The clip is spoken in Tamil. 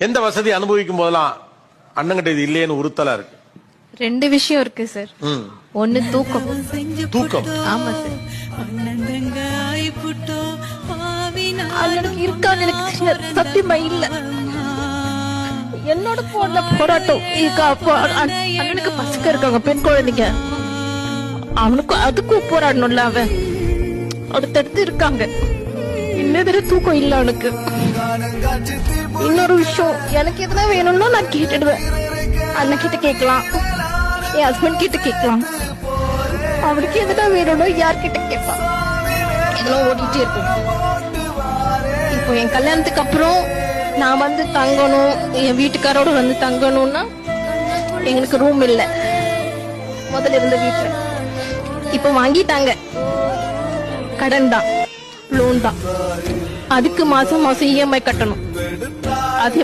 எந்த வசதி அனுபவிக்கும் போதெல்லாம் அண்ணங்கிட்ட இது இல்லையேன்னு உறுத்தலா இருக்கு? 2 விஷயம் இருக்கு சார். ஒண்ணு தூக்கம். தூக்கம்? ஆமா சார். அண்ணனுக்கு இருக்கான்னு எனக்கு தெரியாது, சத்தியமா இல்ல. என்னோட போன போராட்டம் அண்ணனுக்கு பசங்க இருக்காங்க, பெண் குழந்தைங்க. அவனுக்கும் அதுக்கும் போராடணும்ல, அவன் அடுத்தடுத்து இருக்காங்க. இன்னொரு தூக்கம் இல்ல அவனுக்கு. இன்னொரு விஷயம், எனக்கு எதுனா வேணும்னா நான் கேட்டுடுவேன். அண்ணன் கிட்ட கேட்கலாம், என் ஹஸ்பண்ட் கிட்ட கேட்கலாம். அவனுக்கு எதுனா வேணும்னா யார்கிட்ட கேட்பான். இதெல்லாம் ஓடிட்டே இருக்கும். இப்போ என் கல்யாணத்துக்கு அப்புறம் நான் வந்து தங்கணும், என் வீட்டுக்காரோட வந்து தங்கணும்னா எங்களுக்கு ரூம் இல்ல. முதல்ல இருந்த வீட்டுல இப்ப வாங்கிட்டாங்க. கடன் தான், லோன் தான். அதுக்கு மாசம் மாசம் இஎம்ஐ கட்டணும்.